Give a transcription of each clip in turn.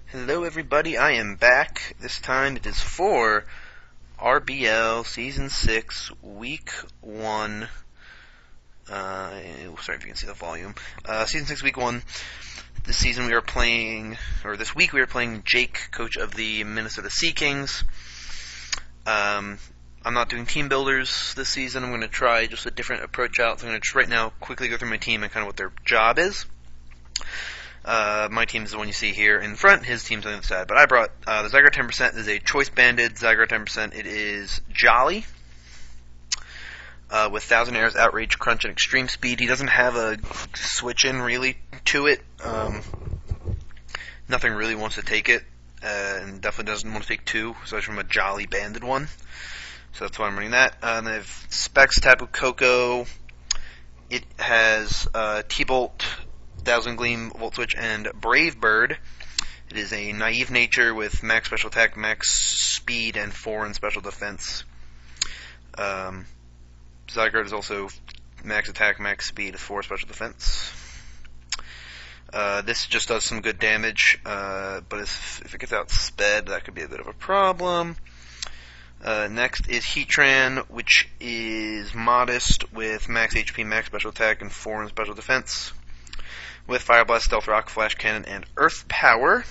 Hello everybody, I am back. This time it is for RBL Season 6, Week 1. Sorry if you can see the volume. Season 6, Week 1. This week we are playing Jake, coach of the Minnesota Seakings. I'm not doing team builders this season. I'm going to try just a different approach out. So I'm going to just right now quickly go through my team and kind of what their job is. My team is the one you see here in front. His team's on the other side. But I brought the Zygarde 10% is a choice banded Zygarde 10%. It is Jolly with 1,000 Airs, Outrage, Crunch, and Extreme Speed. He doesn't have a switch in really to it. Nothing really wants to take it, and definitely doesn't want to take 2. So it's from a Jolly banded one. So that's why I'm running that. And I have Specs, Tapu Koko. It has T-Bolt, Dazzling Gleam, Volt Switch, and Brave Bird. It is a naive nature with max special attack, max speed, and 4 in special defense. Zygarde is also max attack, max speed, 4 special defense. This just does some good damage, but if it gets outsped, that could be a bit of a problem. Next is Heatran, which is modest with max HP, max special attack, and 4 in special defense. With Fire Blast, Stealth Rock, Flash Cannon, and Earth Power.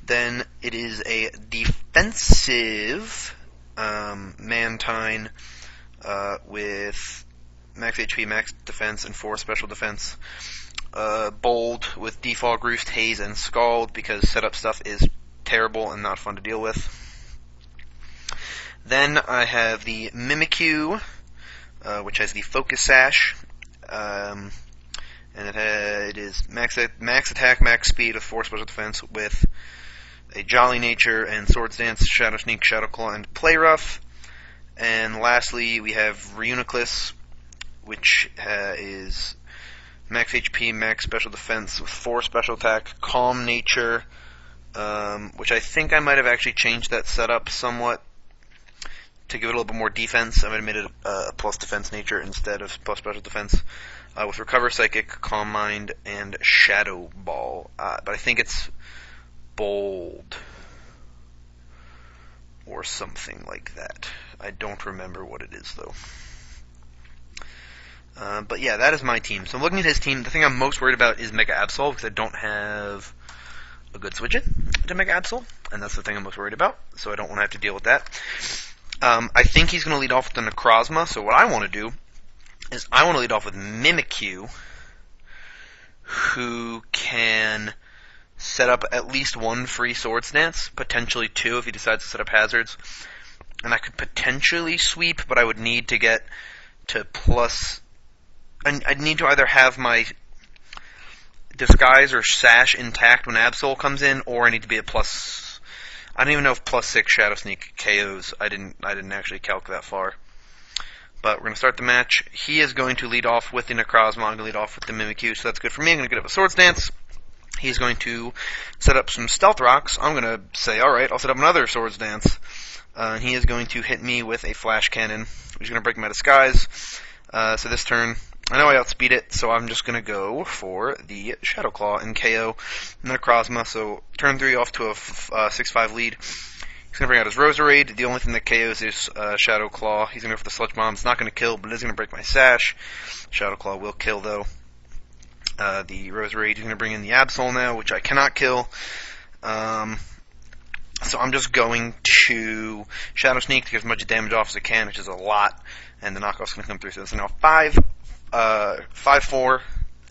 Then it is a defensive Mantine with max HP, max defense, and 4 special defense. Bold with Defog, Roost, Haze, and Scald because setup stuff is terrible and not fun to deal with. Then I have the Mimikyu, which has the Focus Sash. And it is max attack, max speed with 4 special defense with a Jolly nature and Swords Dance, Shadow Sneak, Shadow Claw, and Play Rough. And lastly, we have Reuniclus, which is max HP, max special defense with 4 special attack, Calm nature, which I think I might have actually changed that setup somewhat to give it a little bit more defense. I might have made it a plus defense nature instead of plus special defense. With Recover Psychic, Calm Mind, and Shadow Ball. But I think it's Bold. Or something like that. I don't remember what it is, though. But yeah, that is my team. So I'm looking at his team. The thing I'm most worried about is Mega Absol, because I don't have a good switch-in to Mega Absol. And that's the thing I'm most worried about. So I don't want to have to deal with that. I think he's going to lead off with the Necrozma. So what I want to do is I want to lead off with Mimikyu, who can set up at least 1 free Swords Dance, potentially 2 if he decides to set up hazards. And I could potentially sweep, but I would need to get to plus... I'd need to either have my Disguise or Sash intact when Absol comes in, or I need to be at plus... I don't even know if plus 6 Shadow Sneak KOs. I didn't actually calc that far. But we're going to start the match. He is going to lead off with the Necrozma. I'm going to lead off with the Mimikyu, so that's good for me. I'm going to get up a Swords Dance. He's going to set up some Stealth Rocks. I'm going to say, alright, I'll set up another Swords Dance. And he is going to hit me with a Flash Cannon, which is going to break my Disguise. So this turn, I know I outspeed it, so I'm just going to go for the Shadow Claw and KO Necrozma. So turn 3 off to a 6-5 lead. He's going to bring out his Roserade. The only thing that KOs is Shadow Claw. He's going to go for the Sludge Bomb. It's not going to kill, but it is going to break my Sash. Shadow Claw will kill, though. The Roserade, he's going to bring in the Absol now, which I cannot kill. So I'm just going to Shadow Sneak to get as much damage off as I can, which is a lot. And the knockoff's going to come through. So it's now 5-4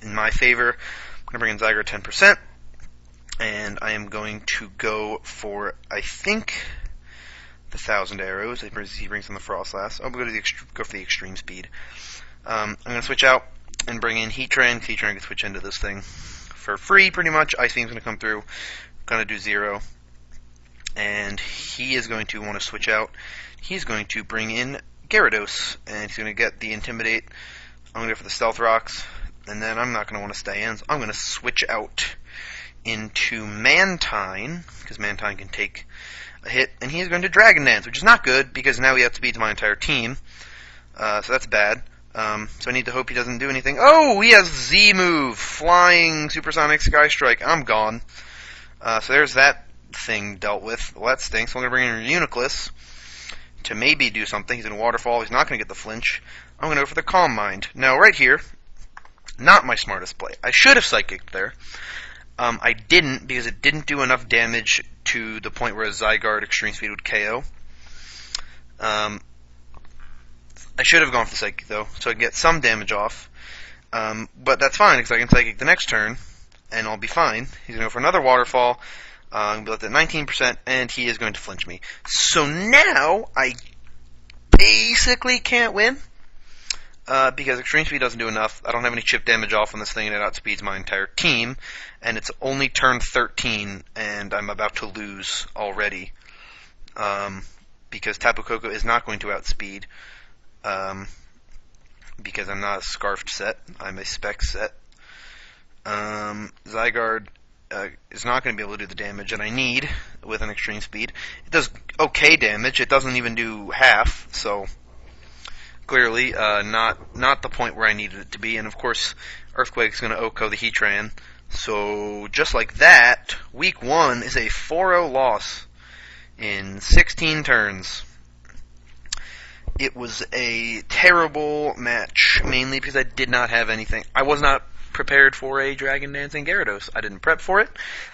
in my favor. I'm going to bring in Zygarde 10%. And I am going to go for, I think, the 1,000 arrows. He brings in the Frost Lass. I'm going to go for the Extreme Speed. I'm going to switch out and bring in Heatran. Heatran can switch into this thing for free, pretty much. Ice Beam's going to come through. Going to do 0. And he is going to want to switch out. He's going to bring in Gyarados. And he's going to get the Intimidate. I'm going to go for the Stealth Rocks. And then I'm not going to want to stay in. So I'm going to switch out into Mantine, because Mantine can take a hit, and he is going to Dragon Dance, which is not good, because now he has to beat my entire team, so that's bad. So I need to hope he doesn't do anything. Oh, he has Z move, Flying, Supersonic, Sky Strike. I'm gone. So there's that thing dealt with. Well, that stinks. So I'm going to bring in Uniclus to maybe do something. He's in Waterfall. He's not going to get the flinch. I'm going to go for the Calm Mind. Now, right here, not my smartest play. I should have Psychic there. I didn't because it didn't do enough damage to the point where a Zygarde Extreme Speed would KO. I should have gone for the Psychic, though, so I can get some damage off. But that's fine, because I can Psychic the next turn, and I'll be fine. He's going to go for another Waterfall. I'm going to be left at 19%, and he is going to flinch me. So now, I basically can't win, because Extreme Speed doesn't do enough. I don't have any chip damage off on this thing, and it outspeeds my entire team. And it's only turn 13, and I'm about to lose already. Because Tapu Koko is not going to outspeed. Because I'm not a Scarfed set. I'm a Spec set. Zygarde is not going to be able to do the damage that I need with an Extreme Speed. It does okay damage. It doesn't even do half, so clearly not the point where I needed it to be. And of course, Earthquake's going to Oko the Heatran. So just like that, Week 1 is a 4-0 loss in 16 turns. It was a terrible match, mainly because I did not have anything. I was not prepared for a Dragon Dancing Gyarados. I didn't prep for it.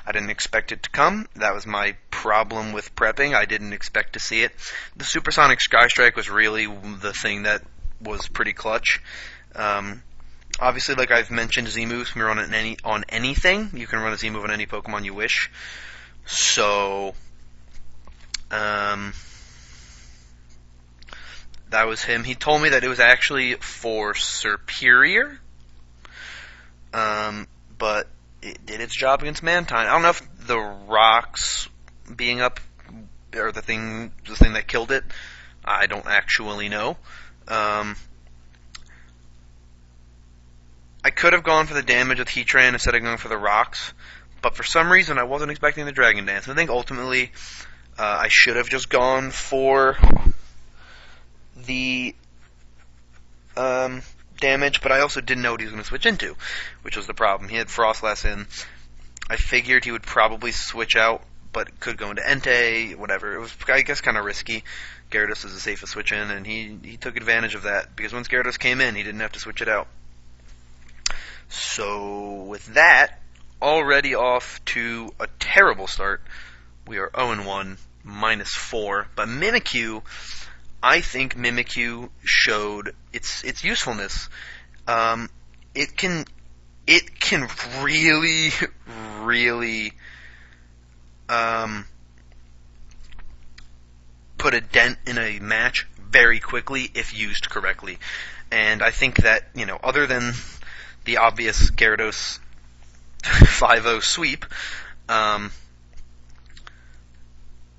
I didn't expect it to come. That was my problem with prepping. I didn't expect to see it. The Supersonic Sky Strike was really the thing that was pretty clutch. Obviously, like I've mentioned, Z-moves can be run on anything. You can run a Z-move on any Pokemon you wish. So, that was him. He told me that it was actually for Serperior, but it did its job against Mantine. I don't know if the rocks being up or the thing that killed it. I don't actually know. I could have gone for the damage with Heatran instead of going for the rocks, but for some reason I wasn't expecting the Dragon Dance. I think ultimately I should have just gone for the damage, but I also didn't know what he was going to switch into, which was the problem. He had Frostlass in. I figured he would probably switch out, but could go into Entei, whatever. It was, I guess, kind of risky. Gyarados is the safest switch in, and he took advantage of that, because once Gyarados came in, he didn't have to switch it out. So, with that, already off to a terrible start. We are 0-1, -4, but Mimikyu, I think Mimikyu showed its usefulness. It can really, really put a dent in a match very quickly if used correctly. And I think that, other than the obvious Gyarados 5-0 sweep,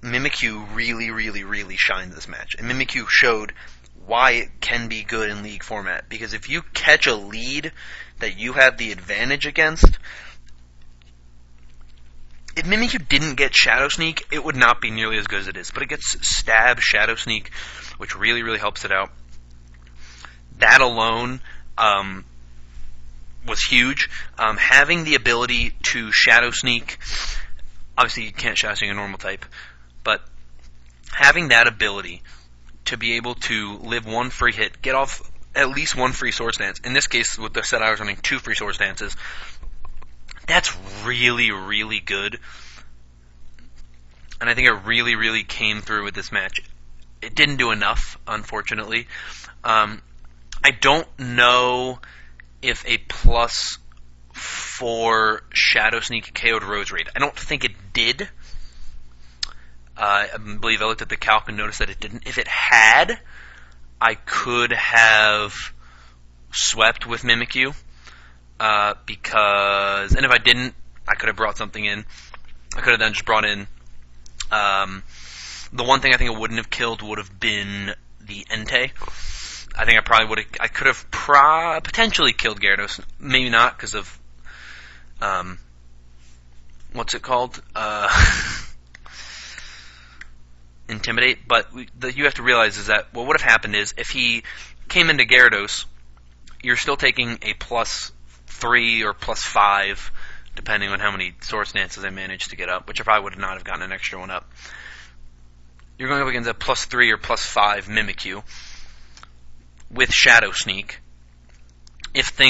Mimikyu really, really, really shined this match. And Mimikyu showed why it can be good in League format. Because if you catch a lead that you have the advantage against, if Mimikyu didn't get Shadow Sneak, it would not be nearly as good as it is. But it gets Stab, Shadow Sneak, which really, really helps it out. That alone was huge. Having the ability to Shadow Sneak, obviously you can't Shadow Sneak a normal type, but having that ability to be able to live one free hit, get off at least one free Swords Dance, in this case with the set I was running 2 free Swords Dances, that's really, really good. And I think it really, really came through with this match. It didn't do enough, unfortunately. I don't know if a +4 Shadow Sneak KO'd Roserade. I don't think it did. I believe I looked at the calc and noticed that it didn't. If it had, I could have swept with Mimikyu. Because, and if I didn't, I could have brought something in. I could have then just brought in, the one thing I think it wouldn't have killed would have been the Entei. I think I could have potentially killed Gyarados. Maybe not, because of, what's it called? Intimidate. But you have to realize is that what would have happened is, if he came into Gyarados, you're still taking a +3 or +5 depending on how many Sword Stances I manage to get up, which I probably would not have gotten an extra one up. You're going up against a +3 or +5 Mimikyu with Shadow Sneak. If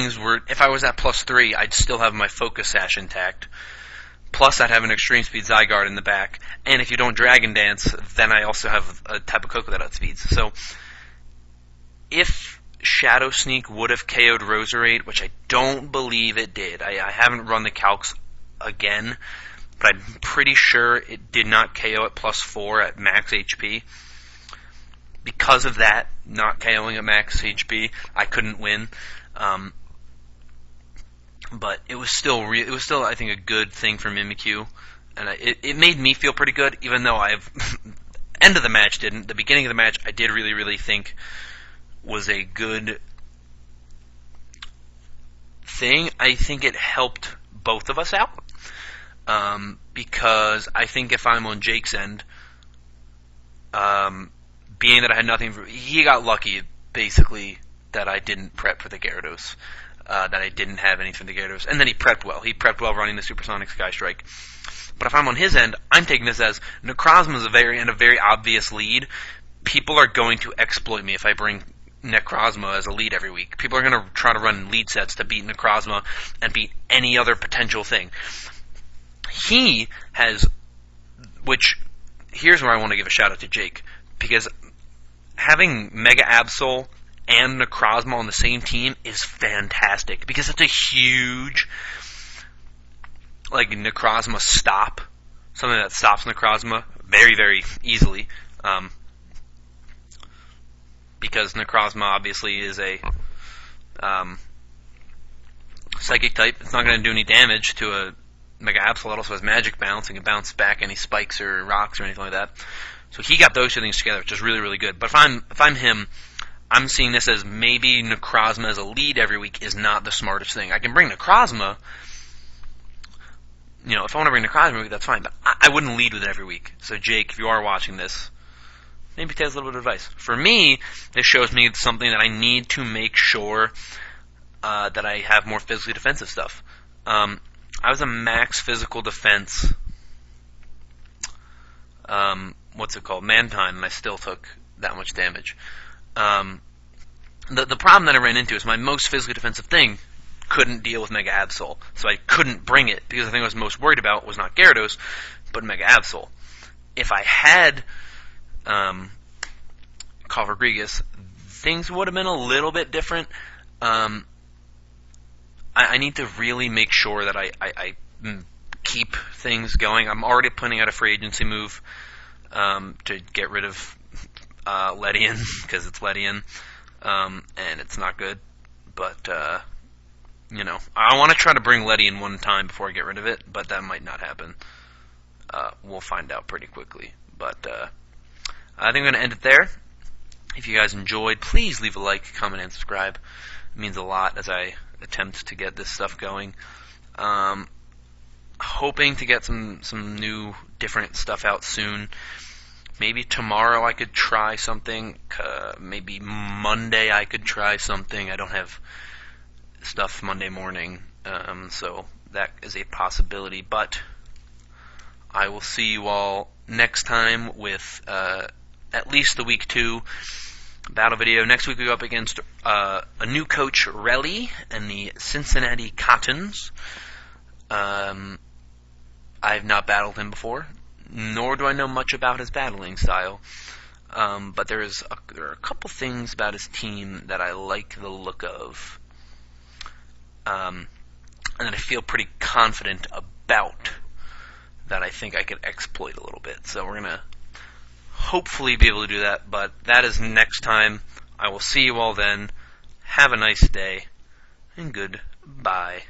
I was at +3, I'd still have my Focus Sash intact. Plus, I'd have an Extreme Speed Zygarde in the back. And if you don't Dragon Dance, then I also have a Tapu Koko that outspeeds. So, if Shadow Sneak would have KO'd Roserade, which I don't believe it did. I haven't run the calcs again, but I'm pretty sure it did not KO at +4 at max HP. Because of that, not KOing at max HP, I couldn't win. But it was still, I think, a good thing for Mimikyu, and it made me feel pretty good, even though end of the match didn't. The beginning of the match, I did really, really think was a good thing. I think it helped both of us out, because I think if I'm on Jake's end, being that I had nothing, he got lucky, basically, that I didn't prep for the Gyarados. That I didn't have anything for the Gyarados. And then he prepped well. He prepped well running the Supersonic Sky Strike. But if I'm on his end, I'm taking this as Necrozma is a very obvious lead. People are going to exploit me if I bring Necrozma as a lead every week. People are going to try to run lead sets to beat Necrozma and beat any other potential thing. He has, which, here's where I want to give a shout out to Jake, because having Mega Absol and Necrozma on the same team is fantastic, because it's a huge, like, Necrozma stop, something that stops Necrozma very easily, because Necrozma obviously is a Psychic type. It's not going to do any damage to a Mega Absol. It also has Magic Bounce and can bounce back any spikes or rocks or anything like that. So he got those two things together, which is really good. But if I'm him, I'm seeing this as maybe Necrozma as a lead every week is not the smartest thing. I can bring Necrozma. You know, if I want to bring Necrozma every week, that's fine. But I wouldn't lead with it every week. So Jake, if you are watching this, maybe take a little bit of advice. For me, this shows me something that I need to make sure that I have more physically defensive stuff. I was a max physical defense, Mantine, and I still took that much damage. The problem that I ran into is my most physically defensive thing couldn't deal with Mega Absol, so I couldn't bring it, because the thing I was most worried about was not Gyarados, but Mega Absol. If I had Rodriguez, things would have been a little bit different. I need to really make sure that I keep things going. I'm already planning out a free agency move to get rid of Ledian, because it's Ledian, and it's not good. But, you know, I want to try to bring Ledian one time before I get rid of it, but that might not happen. We'll find out pretty quickly. But I think I'm going to end it there. If you guys enjoyed, please leave a like, comment, and subscribe. It means a lot as I attempt to get this stuff going. Hoping to get some new, different stuff out soon. Maybe tomorrow I could try something. Maybe Monday I could try something. I don't have stuff Monday morning, so that is a possibility. But I will see you all next time with at least the Week 2 battle video. Next week we go up against a new coach, Relly, and the Cincinnati Cottons. I've not battled him before, nor do I know much about his battling style. But there are a couple things about his team that I like the look of, and that I feel pretty confident about, that I think I could exploit a little bit. So we're going to hopefully be able to do that, but that is next time. I will see you all then. Have a nice day, and goodbye.